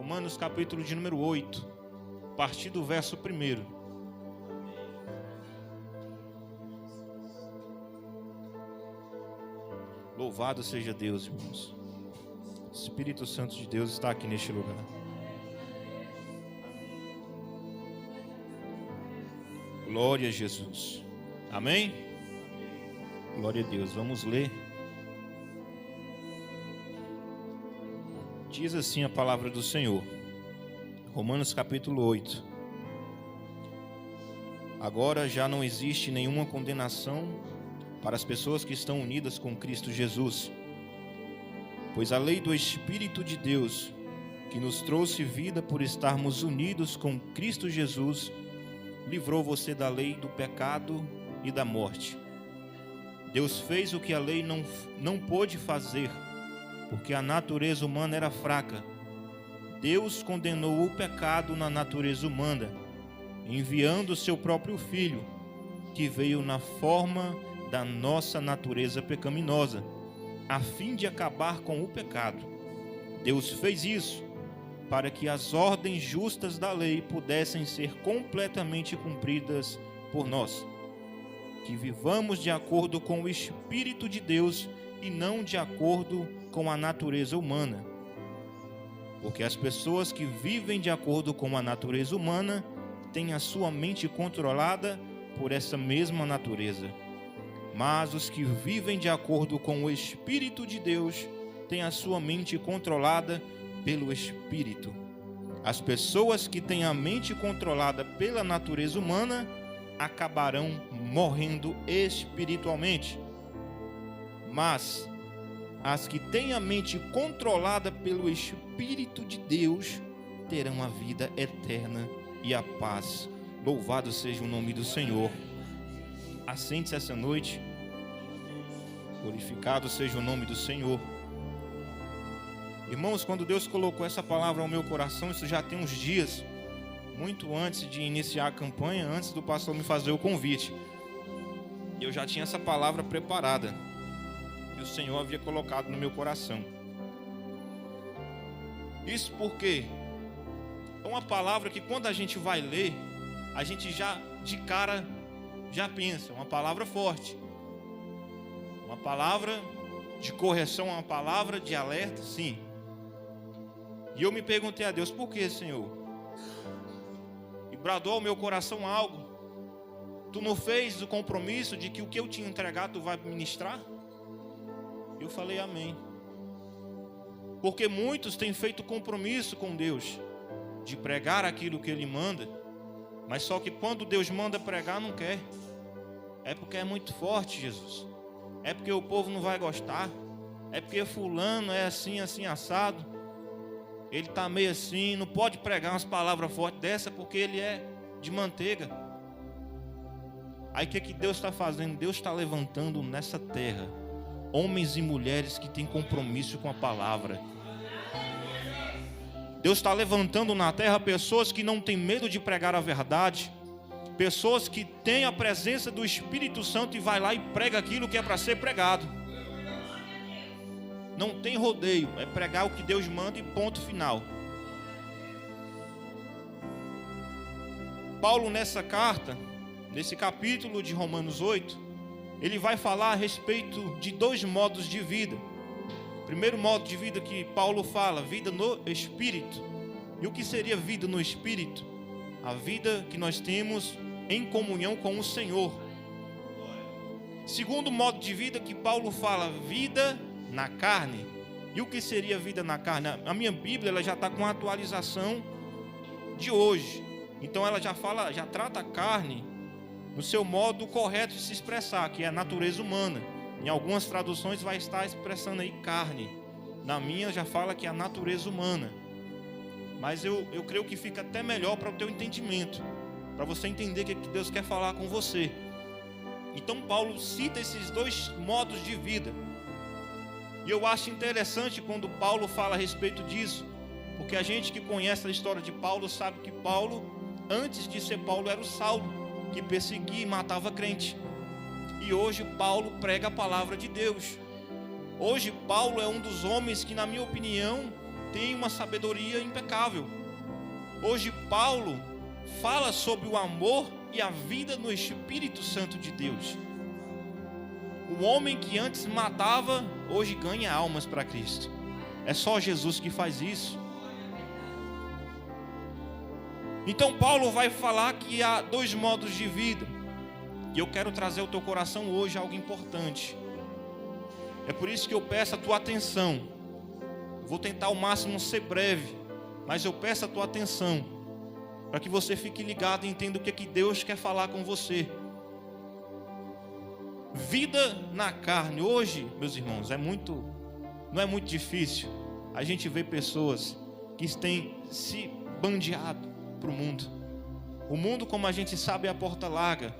Romanos capítulo de número 8, a partir do verso 1. Louvado seja Deus, irmãos. O Espírito Santo de Deus está aqui neste lugar. Glória a Jesus. Amém? Glória a Deus. Vamos ler. Diz assim a palavra do Senhor. Romanos capítulo 8. Agora já não existe nenhuma condenação para as pessoas que estão unidas com Cristo Jesus, pois a lei do Espírito de Deus, que nos trouxe vida por estarmos unidos com Cristo Jesus, livrou você da lei do pecado e da morte. Deus fez o que a lei não pôde fazer, porque a natureza humana era fraca. Deus condenou o pecado na natureza humana, enviando o seu próprio Filho, que veio na forma da nossa natureza pecaminosa, a fim de acabar com o pecado. Deus fez isso para que as ordens justas da lei pudessem ser completamente cumpridas por nós, que vivamos de acordo com o Espírito de Deus e não de acordo com a natureza humana. Porque as pessoas que vivem de acordo com a natureza humana têm a sua mente controlada por essa mesma natureza. Mas os que vivem de acordo com o Espírito de Deus têm a sua mente controlada pelo Espírito. As pessoas que têm a mente controlada pela natureza humana acabarão morrendo espiritualmente. Mas as que têm a mente controlada pelo Espírito de Deus terão a vida eterna e a paz. Louvado seja o nome do Senhor. Assente-se essa noite. Glorificado seja o nome do Senhor. Irmãos, quando Deus colocou essa palavra ao meu coração, isso já tem uns dias, muito antes de iniciar a campanha, antes do pastor me fazer o convite. Eu já tinha essa palavra preparada, que o Senhor havia colocado no meu coração. Isso porque é uma palavra que quando a gente vai ler, a gente já de cara já pensa, uma palavra forte, uma palavra de correção, uma palavra de alerta, sim. E eu me perguntei a Deus, por que, Senhor? E bradou ao meu coração algo. Tu não fez o compromisso de que o que eu tinha entregado tu vai ministrar? Eu falei amém. Porque muitos têm feito compromisso com Deus de pregar aquilo que Ele manda, mas só que quando Deus manda pregar não quer. É porque é muito forte, Jesus. É porque o povo não vai gostar. É porque fulano é assim, assim, assado. Ele está meio assim, não pode pregar umas palavras fortes dessa porque ele é de manteiga. Aí o que Deus está fazendo? Deus está levantando nessa terra homens e mulheres que têm compromisso com a palavra. Deus está levantando na terra pessoas que não têm medo de pregar a verdade, pessoas que têm a presença do Espírito Santo e vai lá e prega aquilo que é para ser pregado. Não tem rodeio, é pregar o que Deus manda e ponto final. Paulo nessa carta, nesse capítulo de Romanos 8, ele vai falar a respeito de dois modos de vida. O primeiro modo de vida que Paulo fala, vida no Espírito. E o que seria vida no Espírito? A vida que nós temos em comunhão com o Senhor. Segundo modo de vida que Paulo fala, vida na carne. E o que seria vida na carne? A minha Bíblia ela já está com a atualização de hoje. Então ela já fala, já trata a carne no seu modo correto de se expressar, que é a natureza humana. Em algumas traduções vai estar expressando aí carne. Na minha já fala que é a natureza humana. Mas eu creio que fica até melhor para o teu entendimento, para você entender o que Deus quer falar com você. Então Paulo cita esses dois modos de vida. E eu acho interessante quando Paulo fala a respeito disso, porque a gente que conhece a história de Paulo sabe que Paulo, antes de ser Paulo, era o Saulo, que perseguia e matava crente. E hoje Paulo prega a palavra de Deus. Hoje Paulo é um dos homens que, na minha opinião, tem uma sabedoria impecável. Hoje Paulo fala sobre o amor e a vida no Espírito Santo de Deus. O homem que antes matava, hoje ganha almas para Cristo. É só Jesus que faz isso. Então Paulo vai falar que há dois modos de vida. E eu quero trazer ao teu coração hoje algo importante. É por isso que eu peço a tua atenção. Vou tentar ao máximo ser breve, mas eu peço a tua atenção, para que você fique ligado e entenda o que Deus quer falar com você. Vida na carne. Hoje, meus irmãos, não é muito difícil a gente ver pessoas que têm se bandeado para o mundo. O mundo, como a gente sabe, é a porta larga.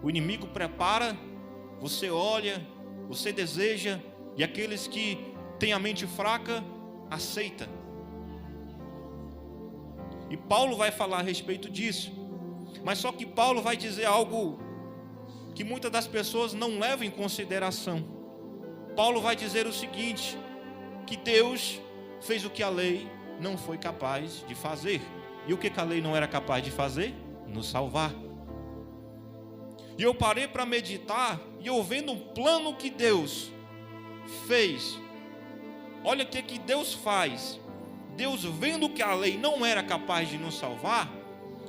O inimigo prepara, você olha, você deseja, e aqueles que têm a mente fraca, aceita. E Paulo vai falar a respeito disso. Mas só que Paulo vai dizer algo que muitas das pessoas não levam em consideração. Paulo vai dizer o seguinte: que Deus fez o que a lei não foi capaz de fazer. E o que a lei não era capaz de fazer? Nos salvar. E eu parei para meditar, e eu vendo o plano que Deus fez. Olha o que Deus faz. Deus, vendo que a lei não era capaz de nos salvar,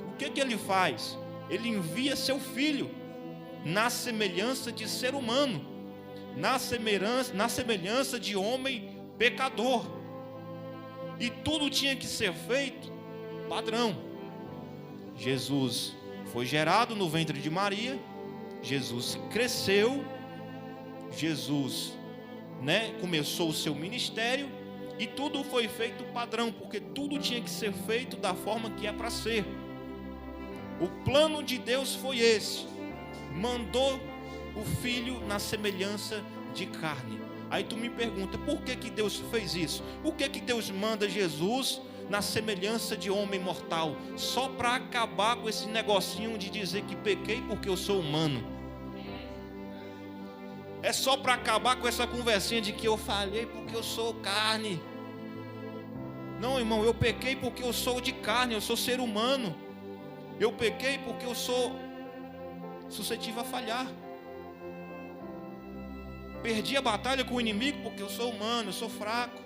o que Ele faz? Ele envia seu Filho, na semelhança de ser humano, na semelhança de homem pecador. E tudo tinha que ser feito padrão. Jesus foi gerado no ventre de Maria, Jesus cresceu, Jesus, começou o seu ministério, e tudo foi feito padrão, porque tudo tinha que ser feito da forma que é para ser. O plano de Deus foi esse. Mandou o Filho na semelhança de carne. Aí tu me pergunta, por que Deus fez isso? Por que Deus manda Jesus na semelhança de homem mortal? Só para acabar com esse negocinho de dizer que pequei porque eu sou humano. É só para acabar com essa conversinha de que eu falhei porque eu sou carne. Não, irmão, eu pequei porque eu sou de carne, eu sou ser humano. Eu pequei porque eu sou suscetível a falhar. Perdi a batalha com o inimigo porque eu sou humano, eu sou fraco.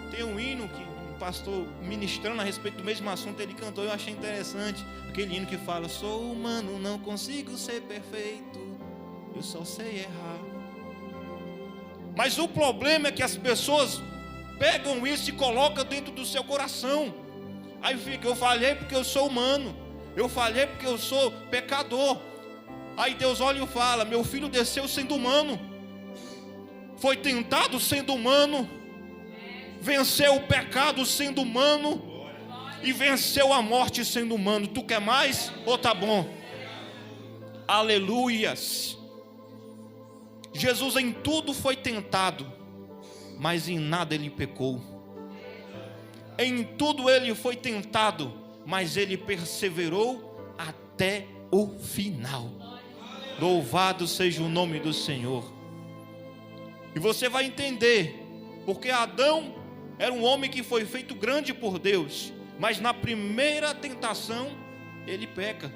Tem um hino que um pastor ministrando a respeito do mesmo assunto, ele cantou, eu achei interessante. Aquele hino que fala: sou humano, não consigo ser perfeito, eu só sei errar. Mas o problema é que as pessoas pegam isso e colocam dentro do seu coração. Aí fica: eu falhei porque eu sou humano, eu falhei porque eu sou pecador. Aí Deus olha e fala: meu filho desceu sendo humano, foi tentado sendo humano, venceu o pecado sendo humano e venceu a morte sendo humano. Tu quer mais ou tá bom? Aleluias. Jesus em tudo foi tentado, mas em nada ele pecou. Em tudo ele foi tentado, mas ele perseverou até o final. Louvado seja o nome do Senhor. E você vai entender, porque Adão era um homem que foi feito grande por Deus, mas na primeira tentação ele peca.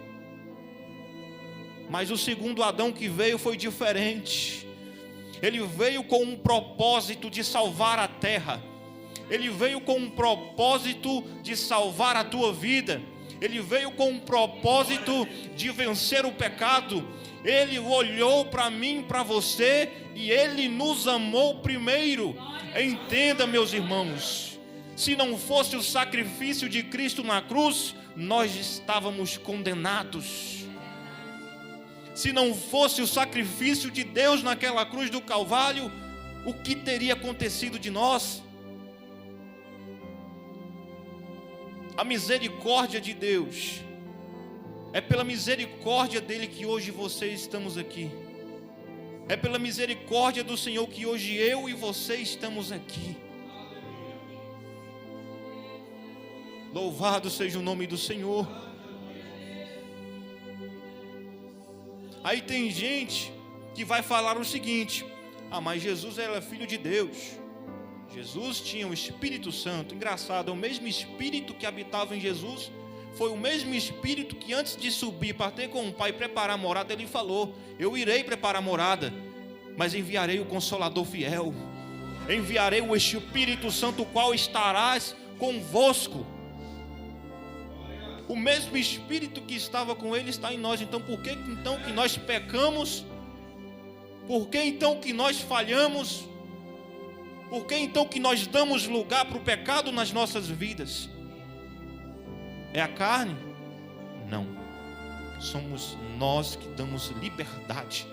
Mas o segundo Adão que veio foi diferente. Ele veio com um propósito de salvar a terra. Ele veio com um propósito de salvar a tua vida. Ele veio com um propósito de vencer o pecado. Ele olhou para mim, para você, e Ele nos amou primeiro. Entenda, meus irmãos, se não fosse o sacrifício de Cristo na cruz, nós estávamos condenados. Se não fosse o sacrifício de Deus naquela cruz do Calvário, o que teria acontecido de nós? A misericórdia de Deus, é pela misericórdia dele que hoje vocês estamos aqui. É pela misericórdia do Senhor que hoje eu e você estamos aqui. Louvado seja o nome do Senhor. Aí tem gente que vai falar o seguinte: ah, mas Jesus era filho de Deus. Jesus tinha o Espírito Santo. Engraçado, é o mesmo Espírito que habitava em Jesus. Foi o mesmo Espírito que antes de subir para ter com o Pai e preparar a morada, Ele falou: eu irei preparar a morada, mas enviarei o Consolador fiel, enviarei o Espírito Santo, o qual estarás convosco. O mesmo Espírito que estava com Ele está em nós. Então por que então que nós pecamos? Por que então que nós falhamos? Por que então que nós damos lugar para o pecado nas nossas vidas? É a carne? Não. Somos nós que damos liberdade.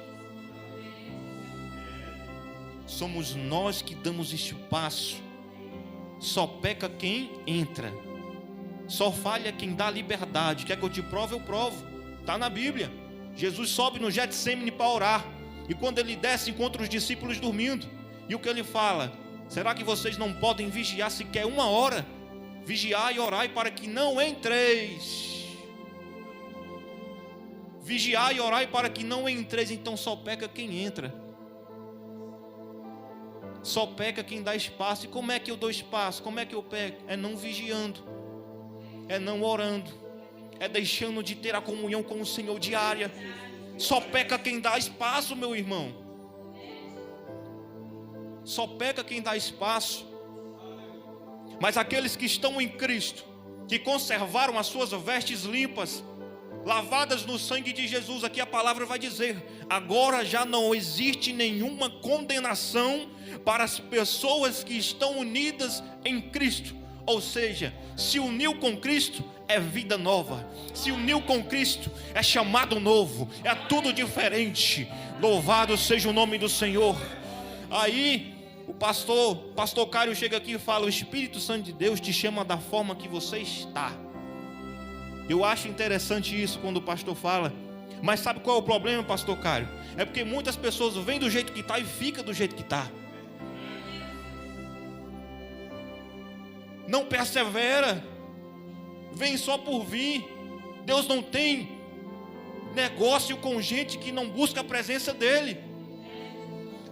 Somos nós que damos espaço. Só peca quem entra. Só falha quem dá liberdade. Quer que eu te prove? Eu provo. Está na Bíblia. Jesus sobe no Getsêmani para orar. E quando ele desce, encontra os discípulos dormindo. E o que ele fala? Será que vocês não podem vigiar sequer 1 hora? Vigiai e orai para que não entreis. Vigiai e orai para que não entreis. Então só peca quem entra. Só peca quem dá espaço. E como é que eu dou espaço? Como é que eu peco? É não vigiando. É não orando. É deixando de ter a comunhão com o Senhor diária. Só peca quem dá espaço, meu irmão. Só peca quem dá espaço. Mas aqueles que estão em Cristo, que conservaram as suas vestes limpas, lavadas no sangue de Jesus, aqui a palavra vai dizer: agora já não existe nenhuma condenação para as pessoas que estão unidas em Cristo. Ou seja, se uniu com Cristo é vida nova. Se uniu com Cristo é chamado novo. É tudo diferente. Louvado seja o nome do Senhor. Aí o pastor Cário chega aqui e fala: o Espírito Santo de Deus te chama da forma que você está. Eu acho interessante isso quando o pastor fala. Mas sabe qual é o problema, pastor Cário? É porque muitas pessoas vêm do jeito que está e ficam do jeito que está. Não persevera, vem só por vir. Deus não tem negócio com gente que não busca a presença dEle.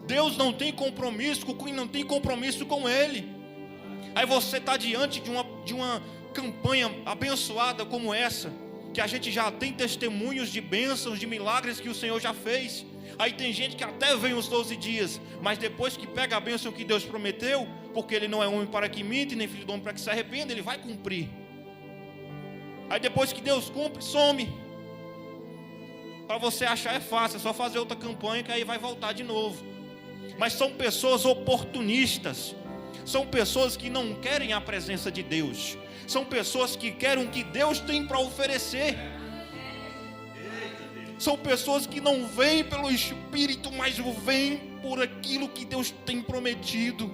Deus não tem compromisso com quem não tem compromisso com Ele. Aí você está diante de uma campanha abençoada como essa, que a gente já tem testemunhos de bênçãos, de milagres que o Senhor já fez. Aí tem gente que até vem os 12 dias, mas depois que pega a bênção que Deus prometeu, porque Ele não é homem para que minta, nem filho do homem para que se arrependa, Ele vai cumprir. Aí depois que Deus cumpre, some. Para você achar é fácil, é só fazer outra campanha que aí vai voltar de novo. Mas são pessoas oportunistas. São pessoas que não querem a presença de Deus. São pessoas que querem o que Deus tem para oferecer. São pessoas que não vêm pelo Espírito, mas vêm por aquilo que Deus tem prometido.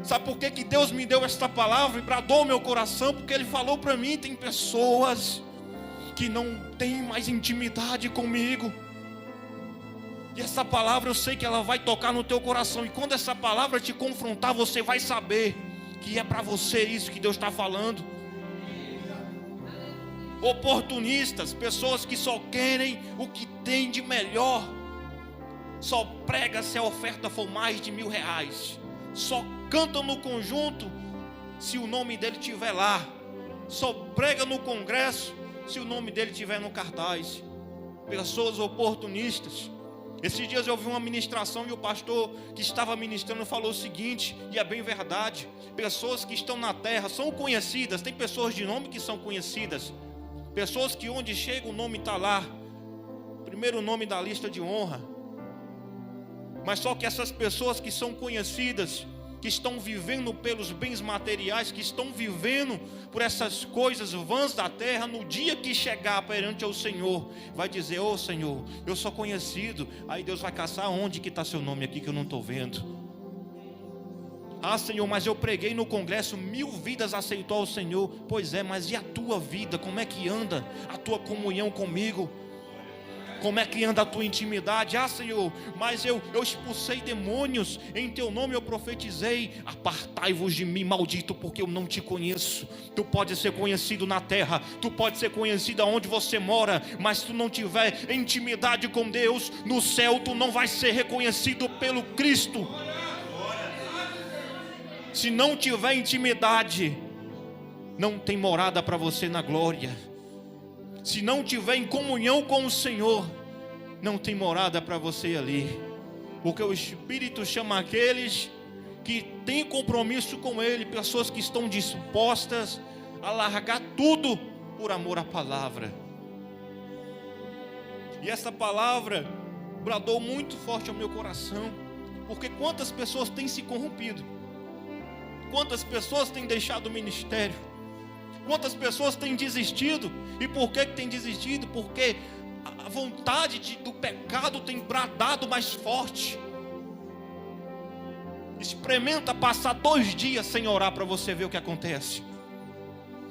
Sabe por que Deus me deu esta palavra e bradou meu coração? Porque Ele falou para mim: tem pessoas que não têm mais intimidade comigo. E essa palavra eu sei que ela vai tocar no teu coração. E quando essa palavra te confrontar, você vai saber que é para você isso que Deus está falando. Oportunistas, pessoas que só querem o que tem de melhor. Só prega se a oferta for mais de R$1.000. Só cantam no conjunto se o nome dele estiver lá. Só prega no congresso se o nome dele estiver no cartaz. Pessoas oportunistas. Esses dias eu ouvi uma ministração e o pastor que estava ministrando falou o seguinte, e é bem verdade: pessoas que estão na terra são conhecidas. Tem pessoas de nome que são conhecidas, pessoas que onde chega o nome está lá, primeiro nome da lista de honra. Mas só que essas pessoas que são conhecidas, que estão vivendo pelos bens materiais, que estão vivendo por essas coisas vãs da terra, no dia que chegar perante ao Senhor, vai dizer: ô Senhor, eu sou conhecido. Aí Deus vai caçar: onde que está seu nome aqui que eu não estou vendo? Ah, Senhor, mas eu preguei no congresso, 1000 vidas aceitou ao Senhor. Pois é, mas e a tua vida? Como é que anda a tua comunhão comigo? Como é que anda a tua intimidade? Ah, Senhor, mas eu expulsei demônios, em teu nome eu profetizei. Apartai-vos de mim, maldito, porque eu não te conheço. Tu pode ser conhecido na terra, tu pode ser conhecido aonde você mora, mas se tu não tiver intimidade com Deus, no céu tu não vai ser reconhecido pelo Cristo. Se não tiver intimidade, não tem morada para você na glória. Se não tiver em comunhão com o Senhor, não tem morada para você ali. Porque o Espírito chama aqueles que têm compromisso com Ele, pessoas que estão dispostas a largar tudo por amor à palavra. E essa palavra bradou muito forte ao meu coração, porque quantas pessoas têm se corrompido, quantas pessoas têm deixado o ministério, quantas pessoas têm desistido. E por que têm desistido? Porque a vontade do pecado tem bradado mais forte. Experimenta passar 2 dias sem orar para você ver o que acontece.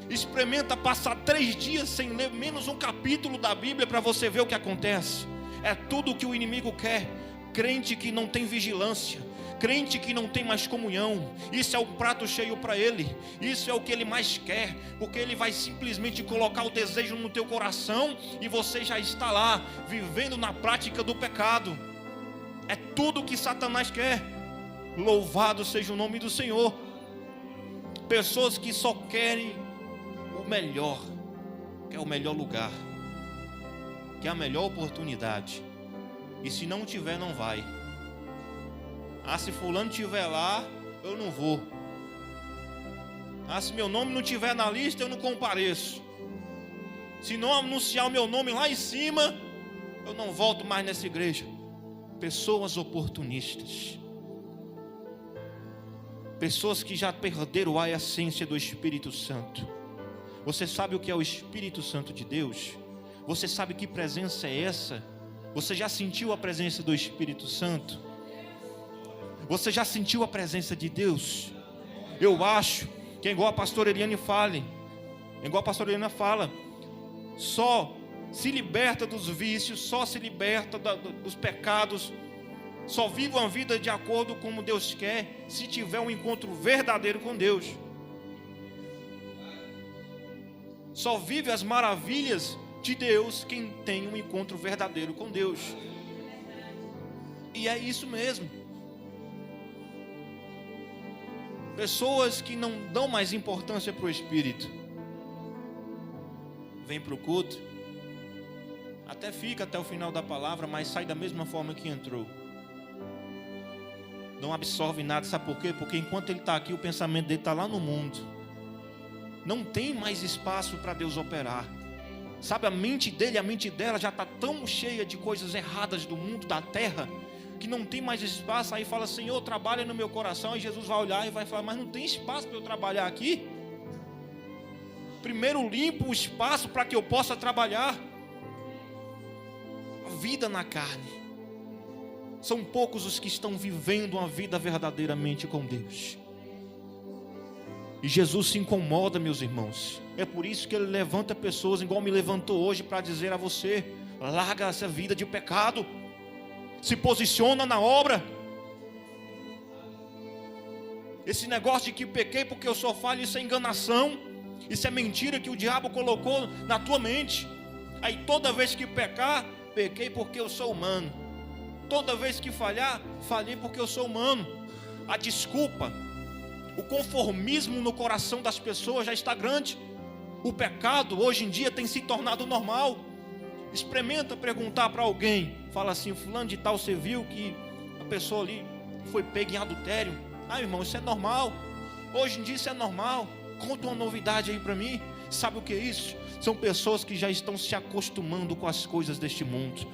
Experimenta passar 3 dias sem ler menos um capítulo da Bíblia para você ver o que acontece. É tudo o que o inimigo quer. Crente que não tem vigilância, crente que não tem mais comunhão, isso é o prato cheio para ele. Isso é o que ele mais quer, porque ele vai simplesmente colocar o desejo no teu coração e você já está lá, vivendo na prática do pecado. É tudo o que Satanás quer. Louvado seja o nome do Senhor. Pessoas que só querem o melhor, quer o melhor lugar, quer a melhor oportunidade, e se não tiver, não vai. Ah, se fulano estiver lá, eu não vou. Ah, se meu nome não estiver na lista, eu não compareço. Se não anunciar o meu nome lá em cima, eu não volto mais nessa igreja. Pessoas oportunistas, pessoas que já perderam a essência do Espírito Santo. Você sabe o que é o Espírito Santo de Deus? Você sabe que presença é essa? Você já sentiu a presença do Espírito Santo? Você já sentiu a presença de Deus? Eu acho que é igual a pastora Eliane fala, só se liberta dos vícios, só se liberta dos pecados, só vive uma vida de acordo com como Deus quer, se tiver um encontro verdadeiro com Deus. Só vive as maravilhas de Deus quem tem um encontro verdadeiro com Deus. E é isso mesmo. Pessoas que não dão mais importância para o Espírito, vem para o culto, até fica até o final da palavra, mas sai da mesma forma que entrou. Não absorve nada, sabe por quê? Porque enquanto ele está aqui, o pensamento dele está lá no mundo. Não tem mais espaço para Deus operar. Sabe, a mente dele, a mente dela já está tão cheia de coisas erradas do mundo, da terra, que não tem mais espaço. Aí fala: Senhor, trabalha no meu coração. Aí Jesus vai olhar e vai falar: mas não tem espaço para eu trabalhar aqui? Primeiro limpo o espaço para que eu possa trabalhar. A vida na carne. São poucos os que estão vivendo uma vida verdadeiramente com Deus. E Jesus se incomoda, meus irmãos. É por isso que Ele levanta pessoas, igual me levantou hoje, para dizer a você: larga essa vida de pecado, se posiciona na obra. Esse negócio de que pequei porque eu sou falho, isso é enganação, isso é mentira que o diabo colocou na tua mente. Aí toda vez que pecar, pequei porque eu sou humano. Toda vez que falhar, falhei porque eu sou humano. A desculpa, o conformismo no coração das pessoas já está grande. O pecado hoje em dia tem se tornado normal. Experimenta perguntar para alguém, fala assim: fulano de tal, você viu que a pessoa ali foi pega em adultério? Ah, irmão, isso é normal. Hoje em dia isso é normal. Conta uma novidade aí para mim. Sabe o que é isso? São pessoas que já estão se acostumando com as coisas deste mundo.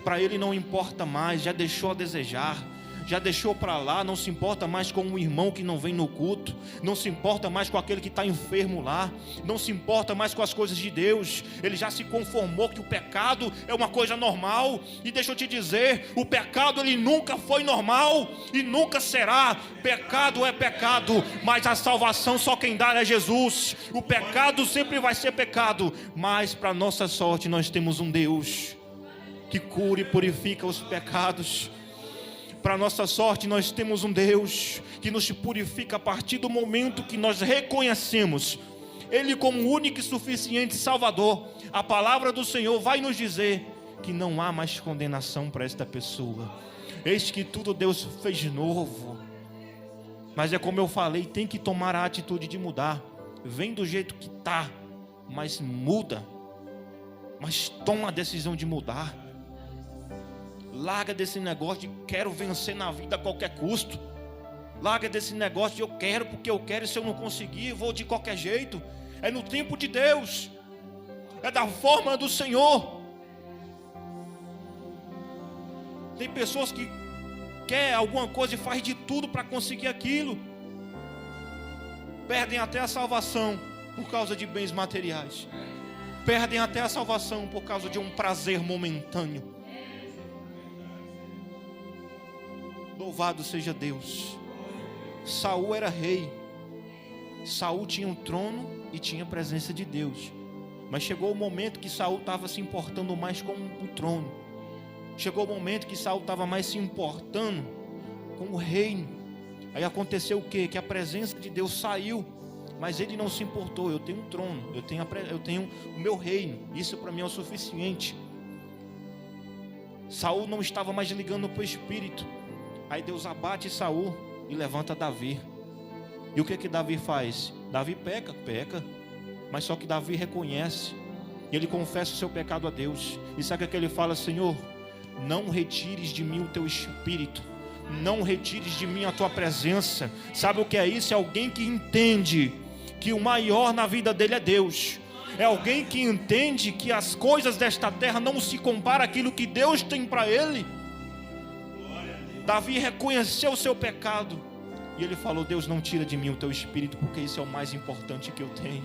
Para ele não importa mais, já deixou a desejar, já deixou para lá, não se importa mais com um irmão que não vem no culto, não se importa mais com aquele que está enfermo lá, não se importa mais com as coisas de Deus. Ele já se conformou que o pecado é uma coisa normal. E deixa eu te dizer, o pecado ele nunca foi normal e nunca será. Pecado é pecado, mas a salvação só quem dá é Jesus. O pecado sempre vai ser pecado, mas para nossa sorte nós temos um Deus que cura e purifica os pecados. Para nossa sorte, nós temos um Deus que nos purifica a partir do momento que nós reconhecemos Ele como único e suficiente Salvador. A palavra do Senhor vai nos dizer que não há mais condenação para esta pessoa. Eis que tudo Deus fez novo. Mas é como eu falei, tem que tomar a atitude de mudar. Vem do jeito que está, mas muda. Mas toma a decisão de mudar. Larga desse negócio de quero vencer na vida a qualquer custo. Larga desse negócio de eu quero porque eu quero, e se eu não conseguir, vou de qualquer jeito. É no tempo de Deus. É da forma do Senhor. Tem pessoas que quer alguma coisa e faz de tudo para conseguir aquilo. Perdem até a salvação por causa de bens materiais. Perdem até a salvação por causa de um prazer momentâneo. Louvado seja Deus. Saul era rei. Saul tinha um trono e tinha a presença de Deus. Mas chegou o momento que Saul estava se importando mais com o trono. Chegou o momento que Saul estava mais se importando com o reino. Aí aconteceu o quê? Que a presença de Deus saiu, mas ele não se importou. Eu tenho um trono, eu tenho o meu reino. Isso para mim é o suficiente. Saul não estava mais ligando para o espírito. Aí Deus abate Saul e levanta Davi. E o que Davi faz? Davi peca, mas só que Davi reconhece e ele confessa o seu pecado a Deus. E sabe o que ele fala? Senhor, não retires de mim o teu espírito, não retires de mim a tua presença. Sabe o que é isso? É alguém que entende que o maior na vida dele é Deus. É alguém que entende que as coisas desta terra não se comparam àquilo que Deus tem para ele. Davi reconheceu o seu pecado e ele falou: Deus, não tira de mim o teu espírito, porque isso é o mais importante que eu tenho.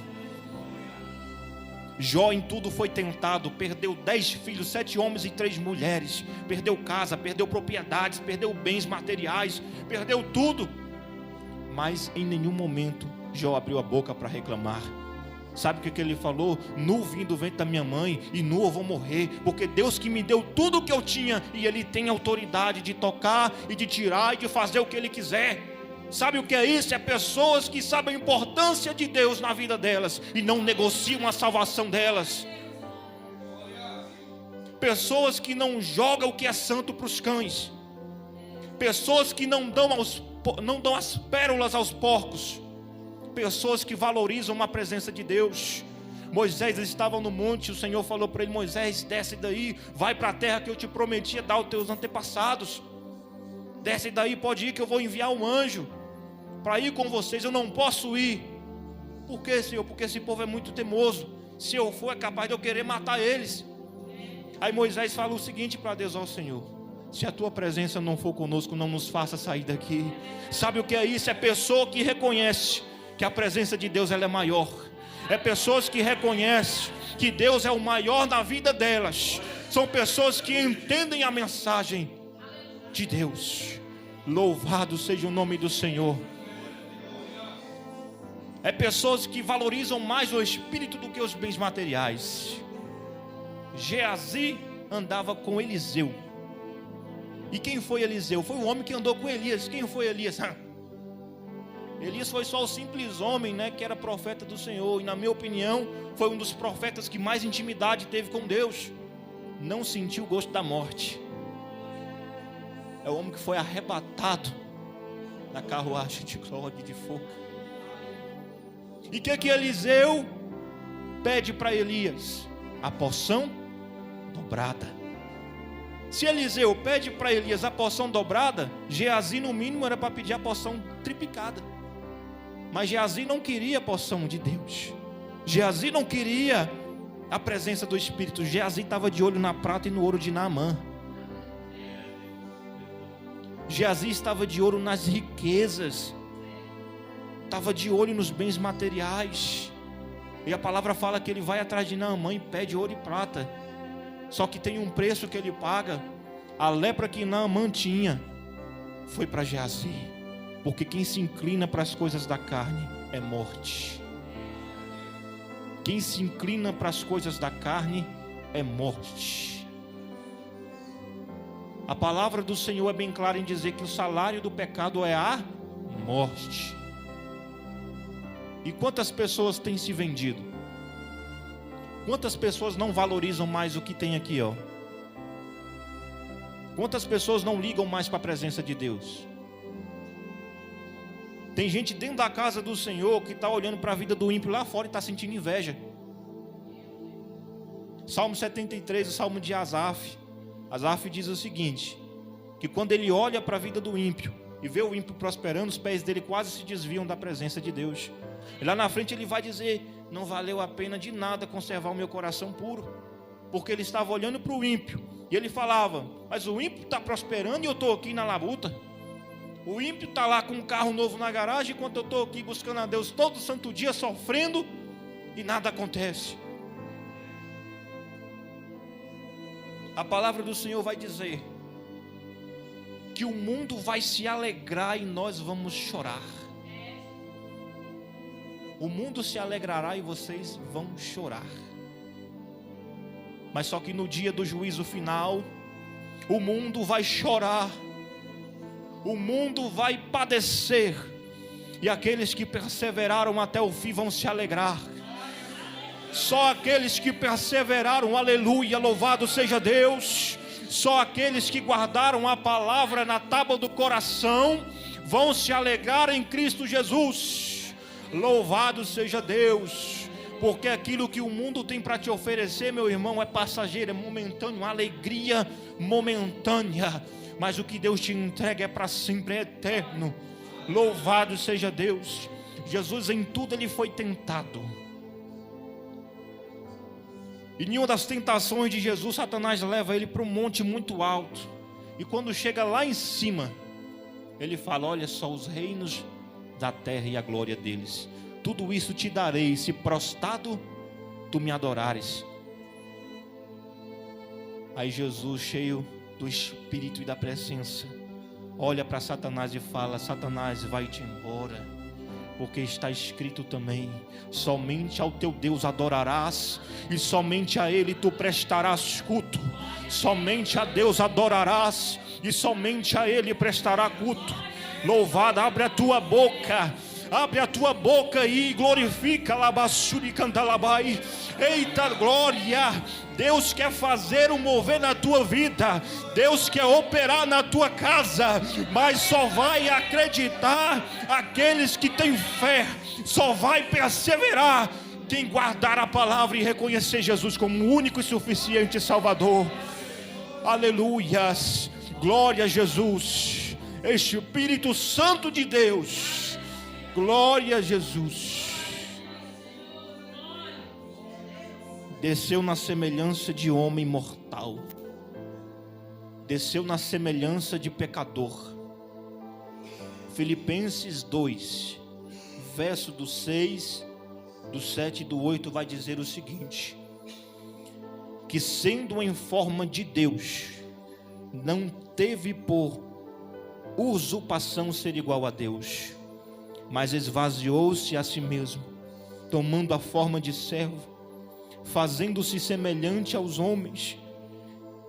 Jó em tudo foi tentado, perdeu 10 filhos, 7 homens e 3 mulheres, perdeu casa, perdeu propriedades, perdeu bens materiais, perdeu tudo, mas em nenhum momento Jó abriu a boca para reclamar. Sabe o que ele falou? Nu vim do ventre da minha mãe e nu eu vou morrer, porque Deus que me deu tudo o que eu tinha, e Ele tem autoridade de tocar e de tirar e de fazer o que Ele quiser. Sabe o que é isso? É pessoas que sabem a importância de Deus na vida delas e não negociam a salvação delas. Pessoas que não jogam o que é santo para os cães. Pessoas que não dão as pérolas aos porcos. Pessoas que valorizam a presença de Deus. Moisés estava no monte, o Senhor falou para ele: Moisés, desce daí, vai para a terra que eu te prometia dar aos teus antepassados. Desce daí, pode ir que eu vou enviar um anjo para ir com vocês. Eu não posso ir. Por quê, Senhor? Porque esse povo é muito teimoso. Se eu for, é capaz de eu querer matar eles. Aí Moisés fala o seguinte para Deus: ó Senhor, se a tua presença não for conosco, não nos faça sair daqui. Sabe o que é isso? É pessoa que reconhece que a presença de Deus ela é maior. É pessoas que reconhecem que Deus é o maior na vida delas. São pessoas que entendem a mensagem de Deus. Louvado seja o nome do Senhor. É pessoas que valorizam mais o espírito do que os bens materiais. Geazi andava com Eliseu. E quem foi Eliseu? Foi o homem que andou com Elias. Quem foi Elias? Elias foi só o simples homem, que era profeta do Senhor. E na minha opinião, foi um dos profetas que mais intimidade teve com Deus. Não sentiu o gosto da morte. É o homem que foi arrebatado na carruagem de glória e de fogo. E o que Eliseu pede para Elias? A porção dobrada. Se Eliseu pede para Elias a porção dobrada, Geazi no mínimo era para pedir a porção triplicada. Mas Geazi não queria a porção de Deus. Geazi não queria a presença do Espírito. Geazi estava de olho na prata e no ouro de Naamã. Geazi estava de olho nas riquezas. Estava de olho nos bens materiais. E a palavra fala que ele vai atrás de Naamã e pede ouro e prata. Só que tem um preço que ele paga. A lepra que Naamã tinha foi para Geazi. Porque quem se inclina para as coisas da carne é morte. Quem se inclina para as coisas da carne é morte. A palavra do Senhor é bem clara em dizer que o salário do pecado é a morte. E quantas pessoas têm se vendido? Quantas pessoas não valorizam mais o que tem aqui, ó? Quantas pessoas não ligam mais para a presença de Deus? Tem gente dentro da casa do Senhor que está olhando para a vida do ímpio lá fora e está sentindo inveja. Salmo 73, o Salmo de Asaf. Asaf diz o seguinte, que quando ele olha para a vida do ímpio e vê o ímpio prosperando, os pés dele quase se desviam da presença de Deus. E lá na frente ele vai dizer, não valeu a pena de nada conservar o meu coração puro, porque ele estava olhando para o ímpio, e ele falava, mas o ímpio está prosperando e eu estou aqui na labuta. O ímpio está lá com um carro novo na garagem, enquanto eu estou aqui buscando a Deus todo santo dia, sofrendo, e nada acontece. A palavra do Senhor vai dizer que o mundo vai se alegrar e nós vamos chorar. O mundo se alegrará e vocês vão chorar. Mas só que no dia do juízo final, o mundo vai chorar, o mundo vai padecer, e aqueles que perseveraram até o fim vão se alegrar. Só aqueles que perseveraram, aleluia, louvado seja Deus. Só aqueles que guardaram a palavra na tábua do coração vão se alegrar em Cristo Jesus. Louvado seja Deus, porque aquilo que o mundo tem para te oferecer, meu irmão, é passageiro, é momentâneo, uma alegria momentânea, mas o que Deus te entrega é para sempre, é eterno. Louvado seja Deus. Jesus em tudo ele foi tentado, e em uma das tentações de Jesus, Satanás leva ele para um monte muito alto, e quando chega lá em cima, ele fala, olha só os reinos da terra e a glória deles, tudo isso te darei, se prostrado tu me adorares. Aí Jesus, cheio do Espírito e da presença, olha para Satanás e fala, Satanás, vai-te embora, porque está escrito também, somente ao teu Deus adorarás, e somente a Ele tu prestarás culto. Somente a Deus adorarás, e somente a Ele prestará culto. Louvado, abre a tua boca e glorifica, labassuri cantalabai. Eita glória, Deus quer fazer um mover na tua vida, Deus quer operar na tua casa, mas só vai acreditar aqueles que têm fé, só vai perseverar quem guardar a palavra e reconhecer Jesus como o único e suficiente Salvador. Aleluias, glória a Jesus, Espírito Santo de Deus, glória a Jesus. Desceu na semelhança de homem mortal, desceu na semelhança de pecador. Filipenses 2, verso do 6, do 7 e do 8 vai dizer o seguinte, que sendo em forma de Deus, não teve por usurpação ser igual a Deus, mas esvaziou-se a si mesmo, tomando a forma de servo, fazendo-se semelhante aos homens,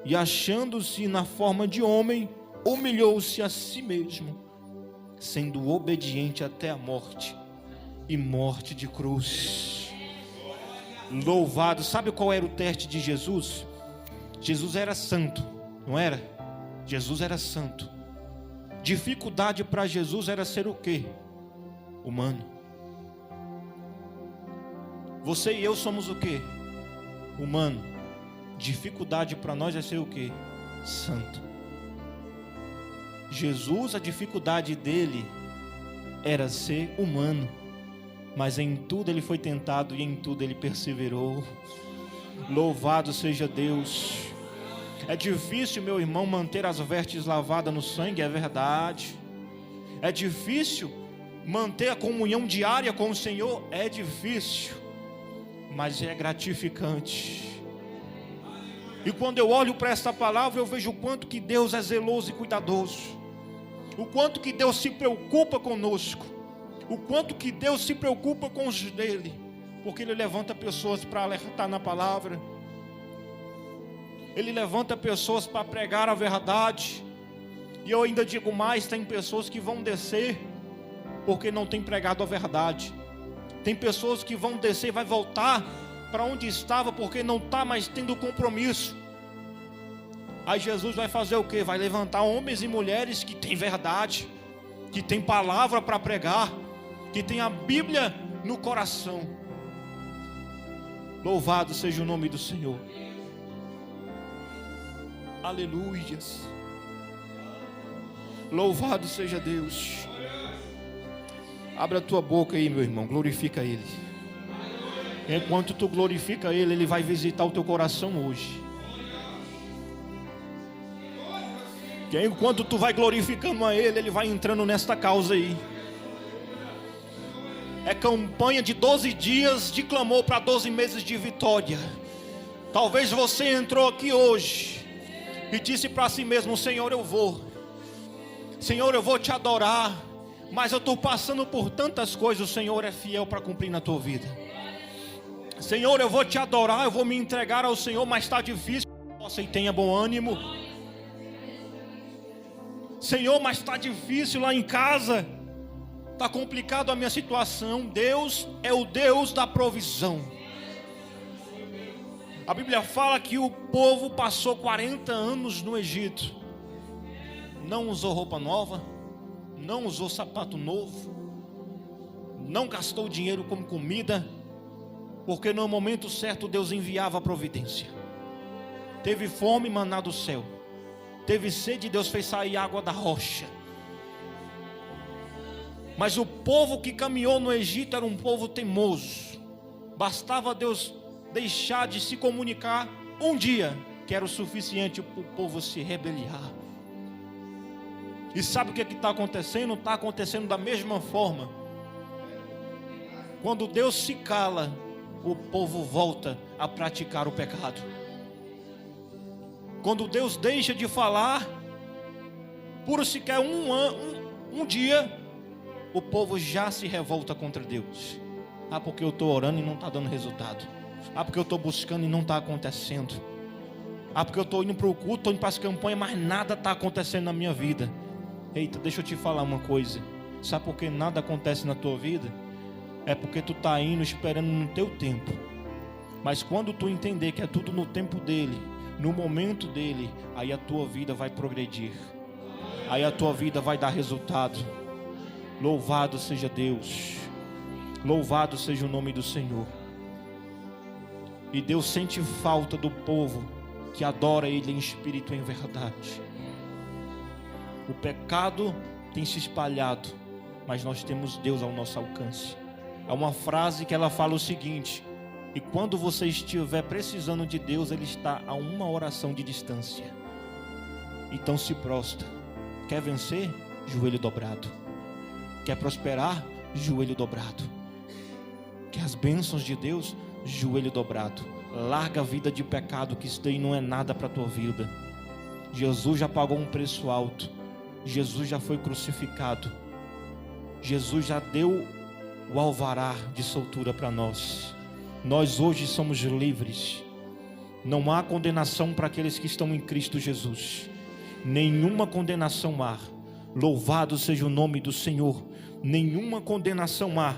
e achando-se na forma de homem, humilhou-se a si mesmo, sendo obediente até a morte, e morte de cruz. Louvado. Sabe qual era o teste de Jesus? Jesus era santo, não era? Jesus era santo. Dificuldade para Jesus era ser o quê? Humano. Você e eu somos o quê? Humano. Dificuldade para nós é ser o quê? Santo. Jesus, a dificuldade dele era ser humano, mas em tudo ele foi tentado e em tudo ele perseverou. Louvado seja Deus. É difícil, meu irmão, manter as vestes lavadas no sangue, é verdade. É difícil manter a comunhão diária com o Senhor, é difícil, mas é gratificante. E quando eu olho para esta palavra, eu vejo o quanto que Deus é zeloso e cuidadoso, o quanto que Deus se preocupa conosco, o quanto que Deus se preocupa com os dele, porque Ele levanta pessoas para alertar na palavra. Ele levanta pessoas para pregar a verdade. E eu ainda digo mais, tem pessoas que vão descer porque não tem pregado a verdade. Tem pessoas que vão descer e vai voltar para onde estava porque não está mais tendo compromisso. Aí Jesus vai fazer o quê? Vai levantar homens e mulheres que têm verdade, que têm palavra para pregar, que têm a Bíblia no coração. Louvado seja o nome do Senhor. Aleluias. Louvado seja Deus. Abra a tua boca aí, meu irmão, glorifica Ele. Enquanto tu glorifica Ele, Ele vai visitar o teu coração hoje. Que enquanto tu vai glorificando a Ele, Ele vai entrando nesta causa aí. É campanha de 12 dias de clamor para 12 meses de vitória. Talvez você entrou aqui hoje e disse para si mesmo: Senhor, eu vou. Senhor, eu vou te adorar. Mas eu estou passando por tantas coisas. O Senhor é fiel para cumprir na tua vida. Senhor, eu vou te adorar, eu vou me entregar ao Senhor, mas está difícil. Você tenha bom ânimo. Senhor, mas está difícil lá em casa. Está complicado a minha situação. Deus é o Deus da provisão. A Bíblia fala que o povo passou 40 anos no Egito. Não usou roupa nova, não usou sapato novo, não gastou dinheiro com comida, porque no momento certo Deus enviava a providência. Teve fome, maná do céu. Teve sede, Deus fez sair água da rocha. Mas o povo que caminhou no Egito era um povo teimoso. Bastava Deus deixar de se comunicar um dia, que era o suficiente para o povo se rebeliar. E sabe o que está acontecendo? Está acontecendo da mesma forma. Quando Deus se cala, o povo volta a praticar o pecado. Quando Deus deixa de falar, por sequer um dia, o povo já se revolta contra Deus. Ah, porque eu estou orando e não está dando resultado. Ah, porque eu estou buscando e não está acontecendo. Ah, porque eu estou indo para o culto, estou indo para as campanhas, mas nada está acontecendo na minha vida. Eita, deixa eu te falar uma coisa. Sabe por que nada acontece na tua vida? É porque tu está indo esperando no teu tempo. Mas quando tu entender que é tudo no tempo dele, no momento dele, aí a tua vida vai progredir. Aí a tua vida vai dar resultado. Louvado seja Deus. Louvado seja o nome do Senhor. E Deus sente falta do povo que adora Ele em espírito e em verdade. O pecado tem se espalhado, mas nós temos Deus ao nosso alcance. Há uma frase que ela fala o seguinte: e quando você estiver precisando de Deus, Ele está a uma oração de distância. Então se prostra. Quer vencer? Joelho dobrado. Quer prosperar? Joelho dobrado. Quer as bênçãos de Deus? Joelho dobrado. Larga a vida de pecado, que isso daí não é nada para a tua vida. Jesus já pagou um preço alto. Jesus já foi crucificado. Jesus já deu o alvará de soltura para nós. Nós hoje somos livres. Não há condenação para aqueles que estão em Cristo Jesus. Nenhuma condenação há. Louvado seja o nome do Senhor. Nenhuma condenação há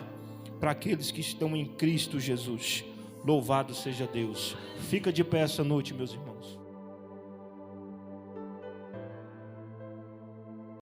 para aqueles que estão em Cristo Jesus. Louvado seja Deus. Fica de pé essa noite, meus irmãos.